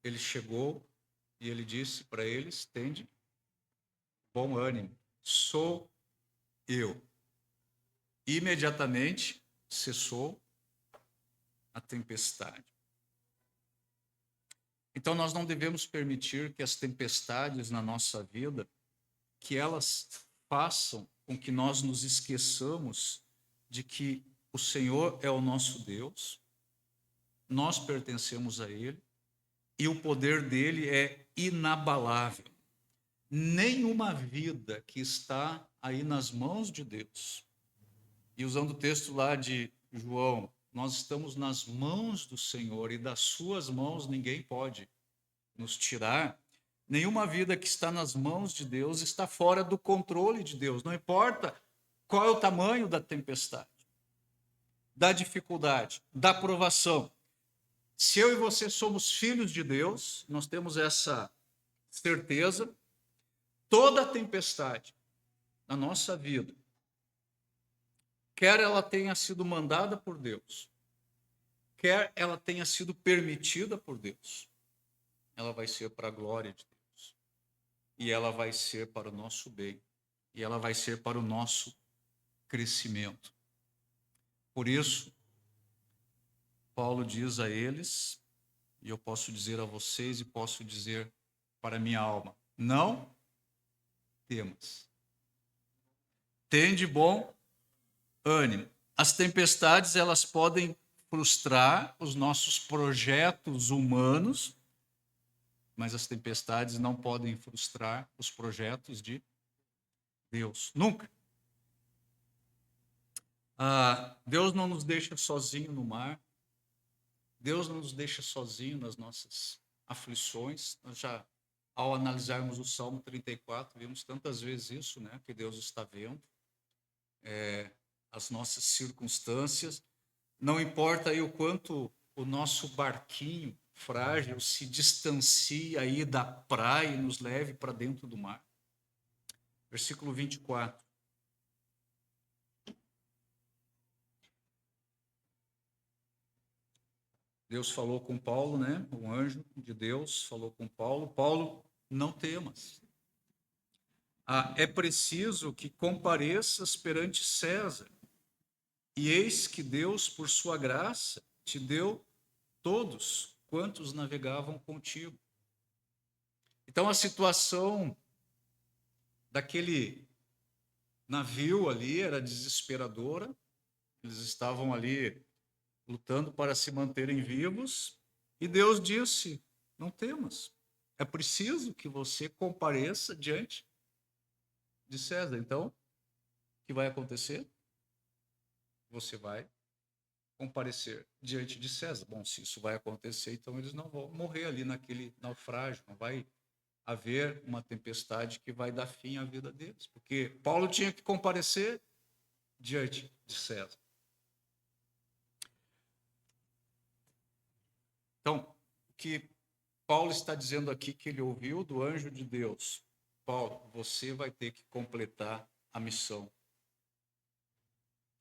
ele chegou e ele disse para eles, tende bom ânimo, sou eu. Imediatamente cessou a tempestade. Então nós não devemos permitir que as tempestades na nossa vida, que elas façam com que nós nos esqueçamos de que o Senhor é o nosso Deus, nós pertencemos a Ele e o poder dele é inabalável. Nenhuma vida que está aí nas mãos de Deus, e usando o texto lá de João, nós estamos nas mãos do Senhor e das suas mãos ninguém pode nos tirar. Nenhuma vida que está nas mãos de Deus está fora do controle de Deus. Não importa qual é o tamanho da tempestade, da dificuldade, da provação. Se eu e você somos filhos de Deus, nós temos essa certeza, toda tempestade na nossa vida, quer ela tenha sido mandada por Deus, quer ela tenha sido permitida por Deus, ela vai ser para a glória de Deus. E ela vai ser para o nosso bem. E ela vai ser para o nosso crescimento. Por isso, Paulo diz a eles, e eu posso dizer a vocês e posso dizer para a minha alma, não temas. Tende bom ânimo. As tempestades, elas podem frustrar os nossos projetos humanos, mas as tempestades não podem frustrar os projetos de Deus. Nunca. Deus não nos deixa sozinho no mar. Deus não nos deixa sozinho nas nossas aflições. Nós já, ao analisarmos o Salmo 34, vimos tantas vezes isso, né? Que Deus está vendo. as nossas circunstâncias, não importa aí o quanto o nosso barquinho frágil se distancia aí da praia e nos leve para dentro do mar. Versículo 24. Deus falou com Paulo, né? Um anjo de Deus falou com Paulo. Paulo, não temas. É preciso que compareças perante César. E eis que Deus, por sua graça, te deu todos quantos navegavam contigo. Então, a situação daquele navio ali era desesperadora. Eles estavam ali lutando para se manterem vivos. E Deus disse: não temas. É preciso que você compareça diante de César. Então, o que vai acontecer? Você vai comparecer diante de César. Bom, se isso vai acontecer, então eles não vão morrer ali naquele naufrágio, não vai haver uma tempestade que vai dar fim à vida deles, porque Paulo tinha que comparecer diante de César. Então, o que Paulo está dizendo aqui que ele ouviu do anjo de Deus: Paulo, você vai ter que completar a missão.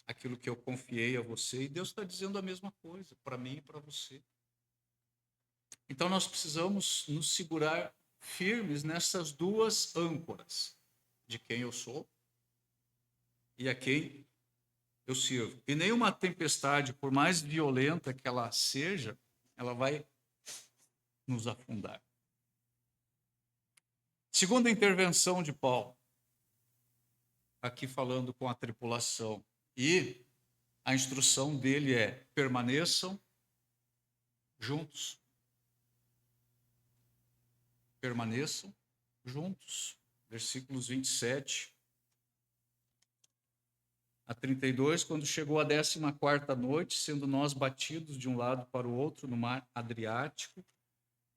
Aquilo que eu confiei a você, e Deus está dizendo a mesma coisa para mim e para você. Então nós precisamos nos segurar firmes nessas duas âncoras, de quem eu sou e a quem eu sirvo. E nenhuma tempestade, por mais violenta que ela seja, ela vai nos afundar. Segunda intervenção de Paulo, aqui falando com a tripulação, e a instrução dele é: permaneçam juntos. Permaneçam juntos. Versículos 27 a 32, quando chegou a 14ª noite, sendo nós batidos de um lado para o outro no mar Adriático,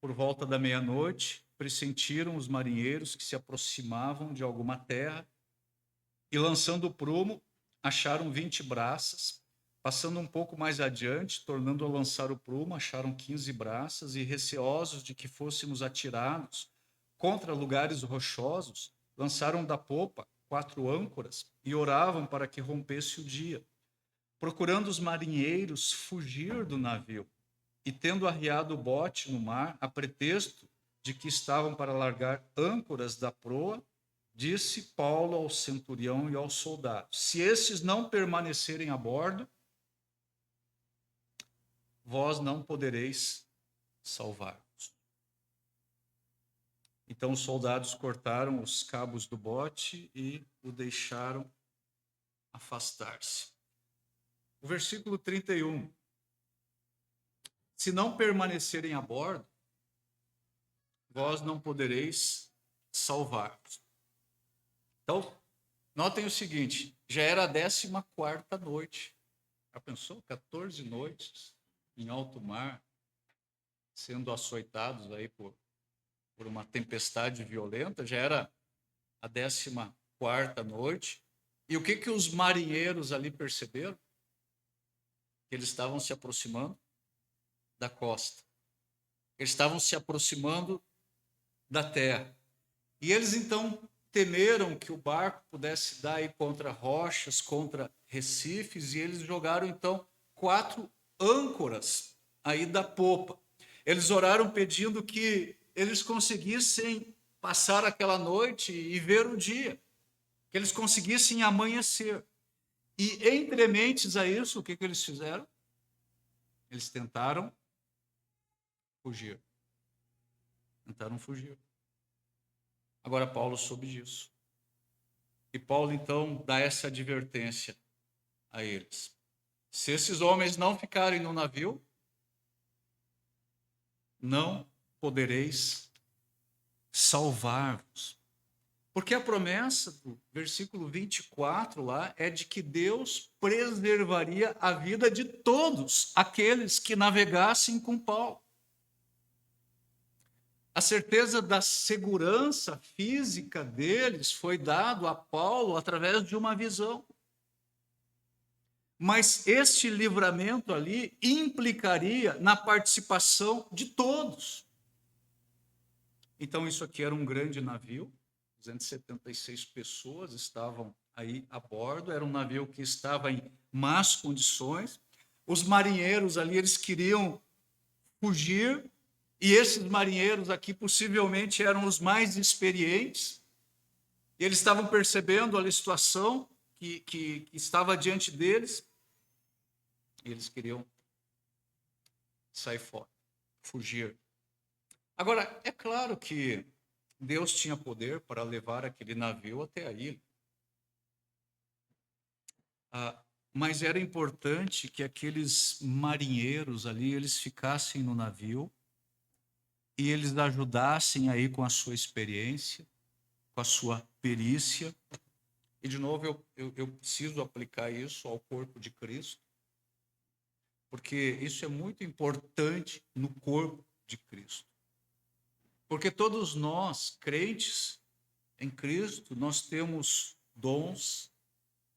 por volta da meia-noite, pressentiram os marinheiros que se aproximavam de alguma terra, e lançando o prumo, acharam 20 braças. Passando um pouco mais adiante, tornando a lançar o prumo, acharam 15 braças, e receosos de que fôssemos atirados contra lugares rochosos, lançaram da popa 4 âncoras e oravam para que rompesse o dia, procurando os marinheiros fugir do navio. E tendo arriado o bote no mar, a pretexto de que estavam para largar âncoras da proa, disse Paulo ao centurião e aos soldados: se estes não permanecerem a bordo, vós não podereis salvar-vos. Então os soldados cortaram os cabos do bote e o deixaram afastar-se. O versículo 31. Se não permanecerem a bordo, vós não podereis salvar-vos. Então, notem o seguinte: já era a 14ª noite. Já pensou? 14 noites em alto mar, sendo açoitados aí por uma tempestade violenta. Já era a 14ª noite. E o que os marinheiros ali perceberam? Que eles estavam se aproximando da costa. Eles estavam se aproximando da terra. E eles então temeram que o barco pudesse dar aí contra rochas, contra recifes, e eles jogaram então 4 âncoras aí da popa. Eles oraram pedindo que eles conseguissem passar aquela noite e ver o dia, que eles conseguissem amanhecer. E entre mentes a isso, o que eles fizeram? Eles tentaram fugir. Tentaram fugir. Agora Paulo soube disso. E Paulo então dá essa advertência a eles: se esses homens não ficarem no navio, não podereis salvar-vos. Porque a promessa do versículo 24 lá é de que Deus preservaria a vida de todos aqueles que navegassem com Paulo. A certeza da segurança física deles foi dado a Paulo através de uma visão. Mas este livramento ali implicaria na participação de todos. Então, isso aqui era um grande navio, 276 pessoas estavam aí a bordo, era um navio que estava em más condições. Os marinheiros ali, eles queriam fugir, e esses marinheiros aqui possivelmente eram os mais experientes, e eles estavam percebendo a situação que estava diante deles, e eles queriam sair fora, fugir. Agora, é claro que Deus tinha poder para levar aquele navio até a ilha. Mas era importante que aqueles marinheiros ali, eles ficassem no navio e eles ajudassem aí com a sua experiência, com a sua perícia. E, de novo, eu preciso aplicar isso ao corpo de Cristo, porque isso é muito importante no corpo de Cristo. Porque todos nós, crentes em Cristo, nós temos dons,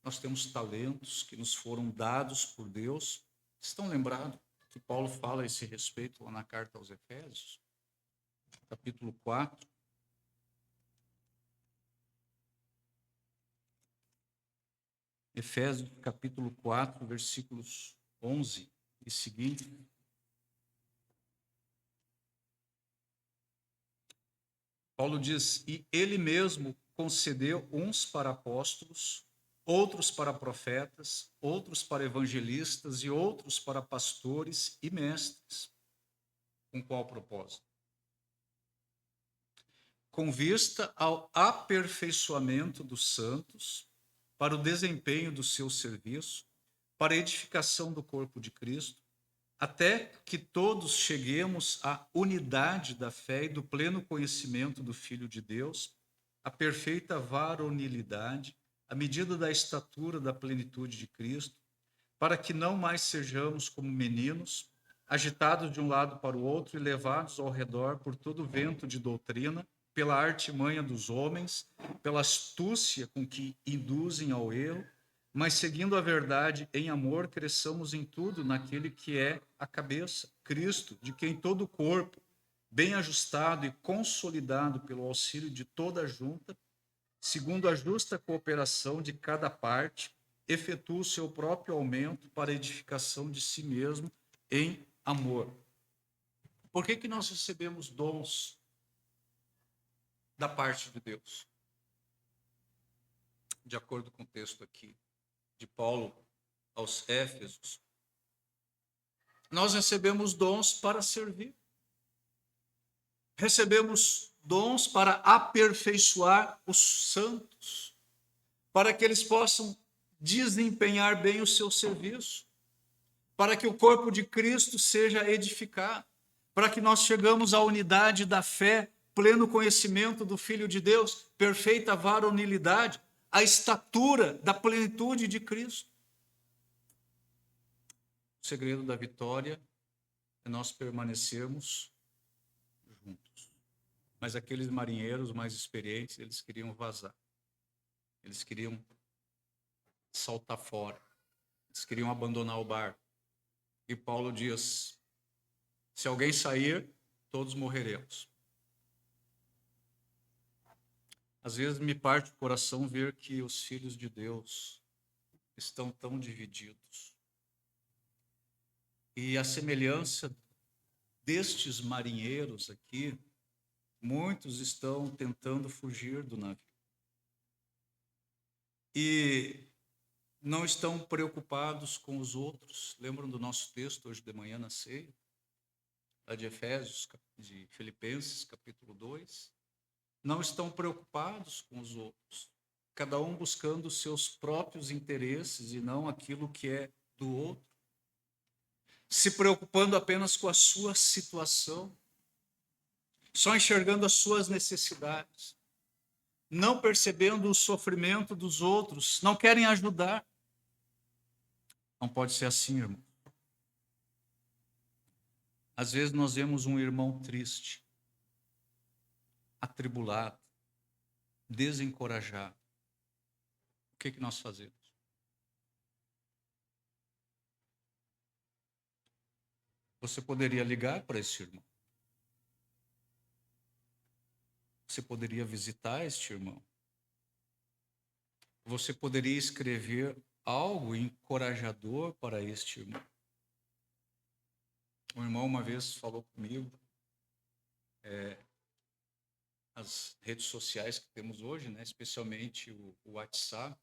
nós temos talentos que nos foram dados por Deus. Estão lembrados que Paulo fala a esse respeito lá na carta aos Efésios, capítulo 4. Efésios, capítulo 4, versículos 11 e seguinte. Paulo diz: e ele mesmo concedeu uns para apóstolos, outros para profetas, outros para evangelistas e outros para pastores e mestres. Com qual propósito? Com vista ao aperfeiçoamento dos santos, para o desempenho do seu serviço, para a edificação do corpo de Cristo, até que todos cheguemos à unidade da fé e do pleno conhecimento do Filho de Deus, à perfeita varonilidade, à medida da estatura da plenitude de Cristo, para que não mais sejamos como meninos, agitados de um lado para o outro e levados ao redor por todo vento de doutrina, pela artimanha dos homens, pela astúcia com que induzem ao erro, mas seguindo a verdade em amor, cresçamos em tudo naquele que é a cabeça, Cristo, de quem todo o corpo, bem ajustado e consolidado pelo auxílio de toda a junta, segundo a justa cooperação de cada parte, efetua o seu próprio aumento para a edificação de si mesmo em amor. Por que nós recebemos dons da parte de Deus? De acordo com o texto aqui de Paulo aos Éfesos, nós recebemos dons para servir. Recebemos dons para aperfeiçoar os santos, para que eles possam desempenhar bem o seu serviço, para que o corpo de Cristo seja edificado, para que nós chegamos à unidade da fé, pleno conhecimento do Filho de Deus, perfeita varonilidade, a estatura da plenitude de Cristo. O segredo da vitória é nós permanecermos juntos. Mas aqueles marinheiros mais experientes, eles queriam vazar. Eles queriam saltar fora. Eles queriam abandonar o barco. E Paulo diz: se alguém sair, todos morreremos. Às vezes me parte o coração ver que os filhos de Deus estão tão divididos. E a semelhança destes marinheiros aqui, muitos estão tentando fugir do navio. E não estão preocupados com os outros. Lembram do nosso texto hoje de manhã na ceia? Lá de Efésios, de Filipenses, capítulo 2. Não estão preocupados com os outros. Cada um buscando os seus próprios interesses e não aquilo que é do outro. Se preocupando apenas com a sua situação. Só enxergando as suas necessidades. Não percebendo o sofrimento dos outros. Não querem ajudar. Não pode ser assim, irmão. Às vezes nós vemos um irmão triste, atribulado, desencorajado. O que nós fazemos? Você poderia ligar para esse irmão. Você poderia visitar este irmão. Você poderia escrever algo encorajador para este irmão. Um irmão uma vez falou comigo, as redes sociais que temos hoje, né, especialmente o WhatsApp,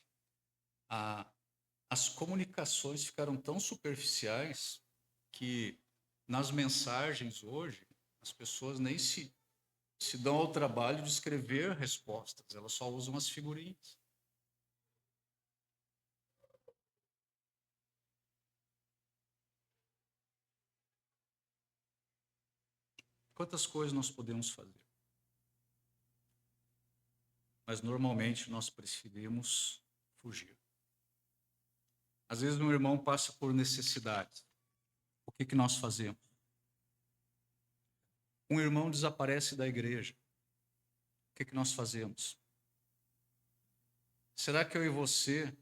as comunicações ficaram tão superficiais que nas mensagens hoje as pessoas nem se dão ao trabalho de escrever respostas, elas só usam as figurinhas. Quantas coisas nós podemos fazer? Mas normalmente nós preferimos fugir. Às vezes um irmão passa por necessidade. O que nós fazemos? Um irmão desaparece da igreja. O que nós fazemos? Será que eu e você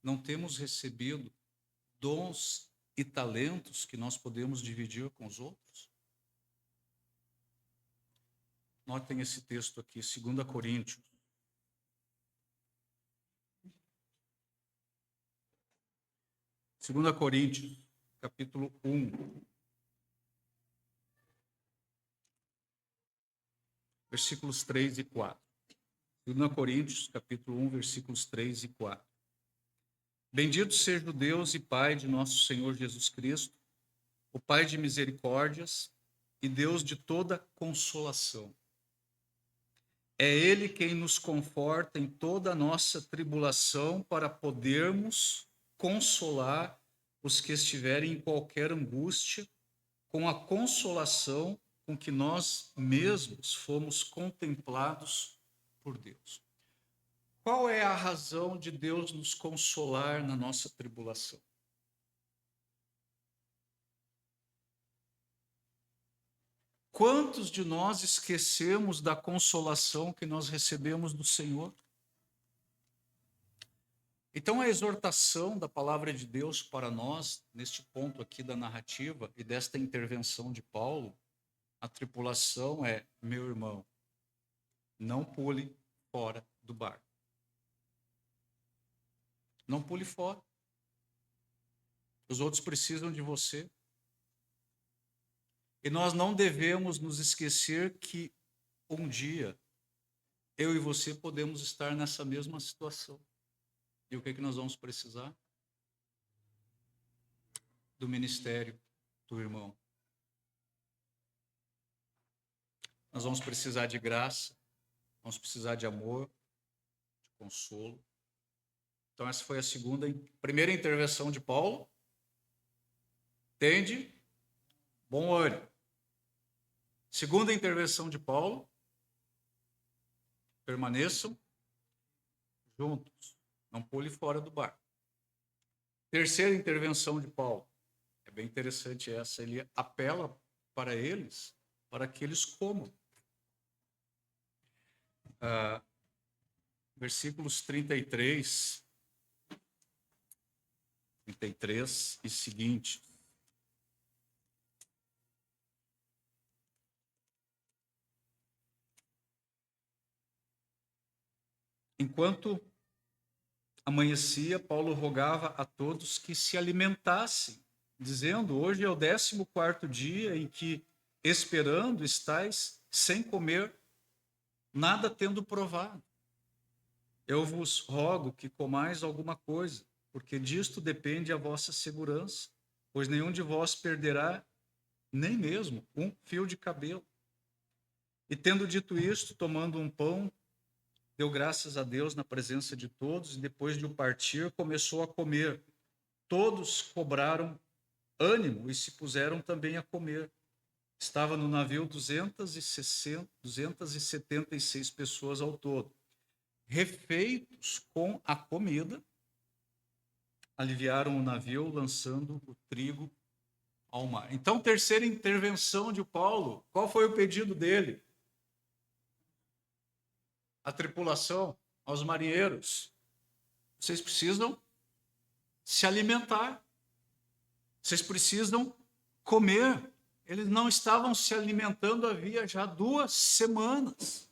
não temos recebido dons e talentos que nós podemos dividir com os outros? Notem esse texto aqui, 2 Coríntios. Segunda Coríntios, capítulo 1. Versículos 3 e 4. 2 Coríntios, capítulo 1, versículos 3 e 4. Bendito seja o Deus e Pai de nosso Senhor Jesus Cristo, o Pai de misericórdias e Deus de toda consolação. É Ele quem nos conforta em toda a nossa tribulação para podermos consolar os que estiverem em qualquer angústia com a consolação com que nós mesmos fomos contemplados por Deus. Qual é a razão de Deus nos consolar na nossa tribulação? Quantos de nós esquecemos da consolação que nós recebemos do Senhor? Então, a exortação da palavra de Deus para nós, neste ponto aqui da narrativa e desta intervenção de Paulo, a tripulação é: meu irmão, não pule fora do barco. Não pule fora. Os outros precisam de você. E nós não devemos nos esquecer que um dia eu e você podemos estar nessa mesma situação. E o que nós vamos precisar? Do ministério do irmão. Nós vamos precisar de graça, vamos precisar de amor, de consolo. Então essa foi a primeira intervenção de Paulo. Tende bom ânimo. Segunda intervenção de Paulo: permaneçam juntos. Não pule fora do barco. Terceira intervenção de Paulo. É bem interessante essa. Ele apela para eles, para que eles comam. Versículos 33 e seguinte. Enquanto amanhecia, Paulo rogava a todos que se alimentassem, dizendo: hoje é o 14º dia em que, esperando, estais sem comer, nada tendo provado. Eu vos rogo que comais alguma coisa, porque disto depende a vossa segurança, pois nenhum de vós perderá nem mesmo um fio de cabelo. E tendo dito isto, tomando um pão, deu graças a Deus na presença de todos, e depois de o partir, começou a comer. Todos cobraram ânimo e se puseram também a comer. Estava no navio 276 pessoas ao todo. Refeitos com a comida, aliviaram o navio, lançando o trigo ao mar. Então, terceira intervenção de Paulo, qual foi o pedido dele? A tripulação, aos marinheiros: vocês precisam se alimentar, vocês precisam comer. Eles não estavam se alimentando havia já 2 semanas.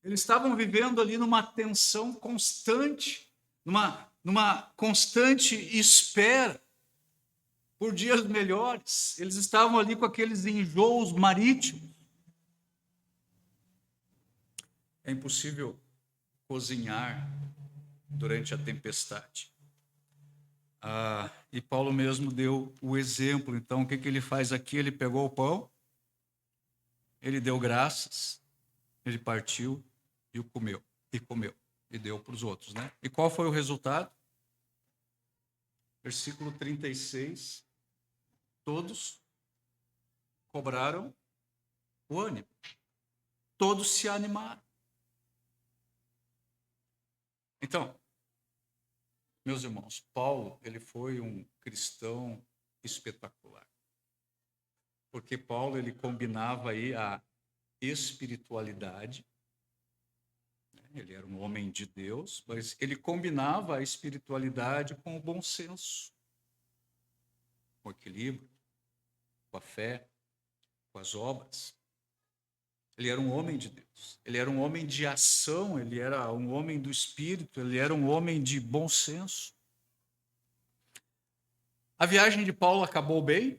Eles estavam vivendo ali numa tensão constante, numa constante espera por dias melhores. Eles estavam ali com aqueles enjoos marítimos. É impossível cozinhar durante a tempestade. E Paulo mesmo deu o exemplo. Então, o que ele faz aqui? Ele pegou o pão, ele deu graças, ele partiu e o comeu, e deu para os outros, né? E qual foi o resultado? Versículo 36, todos cobraram o ânimo, todos se animaram. Então, meus irmãos, Paulo, ele foi um cristão espetacular. Porque Paulo, ele combinava aí a espiritualidade, ele era um homem de Deus, mas ele combinava a espiritualidade com o bom senso, com o equilíbrio, com a fé, com as obras. Ele era um homem de Deus, ele era um homem de ação, ele era um homem do espírito, ele era um homem de bom senso. A viagem de Paulo acabou bem?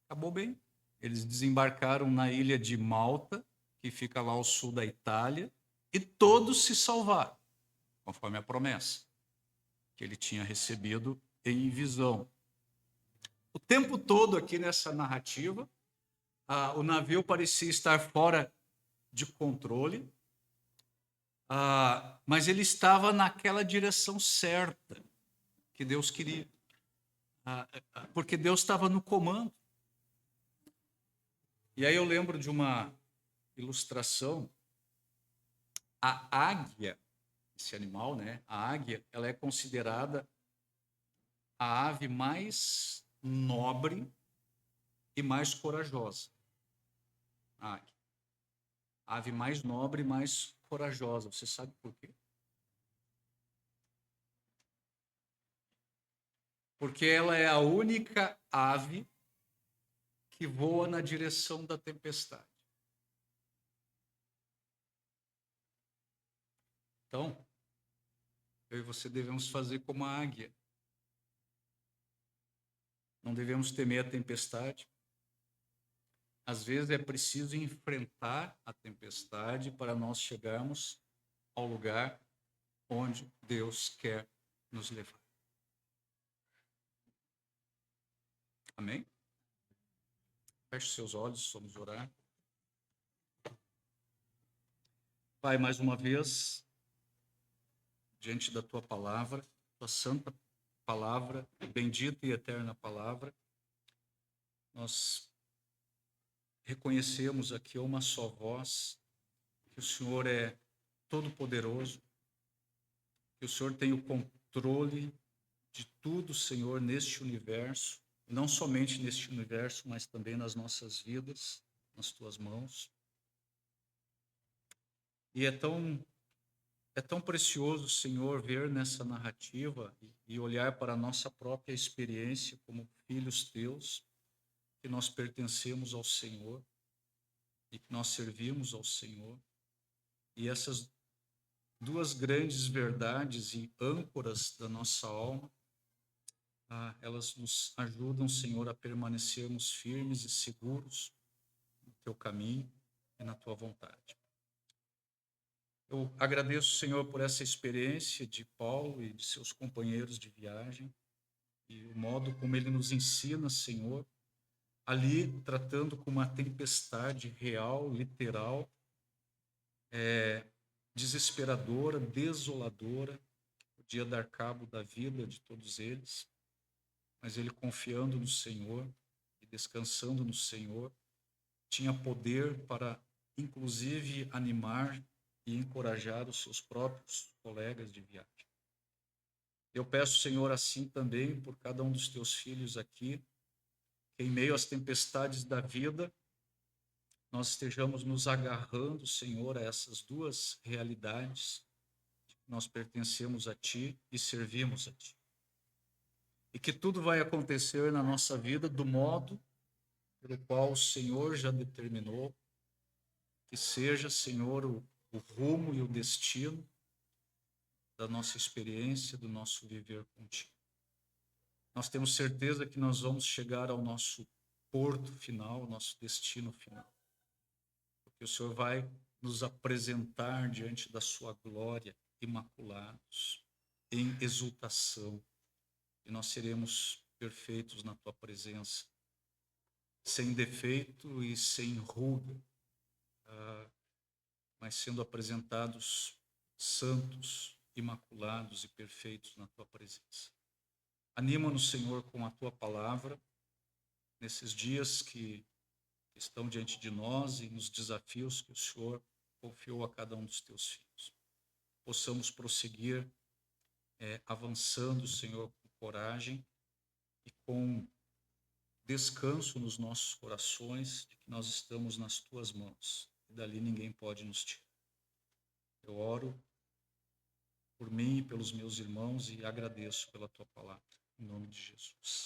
Acabou bem. Eles desembarcaram na ilha de Malta, que fica lá ao sul da Itália, e todos se salvaram, conforme a promessa que ele tinha recebido em visão. O tempo todo aqui nessa narrativa, o navio parecia estar fora de controle, mas ele estava naquela direção certa que Deus queria, porque Deus estava no comando. E aí eu lembro de uma ilustração. A águia, esse animal, né? A águia, ela é considerada a ave mais nobre e mais corajosa. A águia. A ave mais nobre e mais corajosa. Você sabe por quê? Porque ela é a única ave que voa na direção da tempestade. Então, eu e você devemos fazer como a águia. Não devemos temer a tempestade. Às vezes é preciso enfrentar a tempestade para nós chegarmos ao lugar onde Deus quer nos levar. Amém? Feche seus olhos, vamos orar. Pai, mais uma vez, diante da tua palavra, tua santa palavra, bendita e eterna palavra, nós reconhecemos aqui uma só voz, que o Senhor é todo-poderoso, que o Senhor tem o controle de tudo, Senhor, neste universo, não somente neste universo, mas também nas nossas vidas, nas tuas mãos. E é tão precioso, Senhor, ver nessa narrativa e olhar para a nossa própria experiência como filhos teus, que nós pertencemos ao Senhor e que nós servimos ao Senhor. E essas duas grandes verdades e âncoras da nossa alma, elas nos ajudam, Senhor, a permanecermos firmes e seguros no teu caminho e na tua vontade. Eu agradeço, Senhor, por essa experiência de Paulo e de seus companheiros de viagem e o modo como ele nos ensina, Senhor, ali tratando com uma tempestade real, literal, desesperadora, desoladora, podia dar cabo da vida de todos eles, mas ele confiando no Senhor e descansando no Senhor, tinha poder para, inclusive, animar e encorajar os seus próprios colegas de viagem. Eu peço, Senhor, assim também por cada um dos teus filhos aqui, que em meio às tempestades da vida, nós estejamos nos agarrando, Senhor, a essas duas realidades. Nós pertencemos a Ti e servimos a Ti. e que tudo vai acontecer na nossa vida do modo pelo qual o Senhor já determinou, que seja, Senhor, o rumo e o destino da nossa experiência, do nosso viver contigo. Nós temos certeza que nós vamos chegar ao nosso porto final, ao nosso destino final. Porque o Senhor vai nos apresentar diante da sua glória, imaculados, em exultação. E nós seremos perfeitos na tua presença, sem defeito e sem ruga, mas sendo apresentados santos, imaculados e perfeitos na tua presença. Anima-nos, Senhor, com a tua palavra, nesses dias que estão diante de nós e nos desafios que o Senhor confiou a cada um dos teus filhos. Possamos prosseguir avançando, Senhor, com coragem e com descanso nos nossos corações, de que nós estamos nas tuas mãos e dali ninguém pode nos tirar. Eu oro por mim e pelos meus irmãos e agradeço pela tua palavra, em nome de Jesus.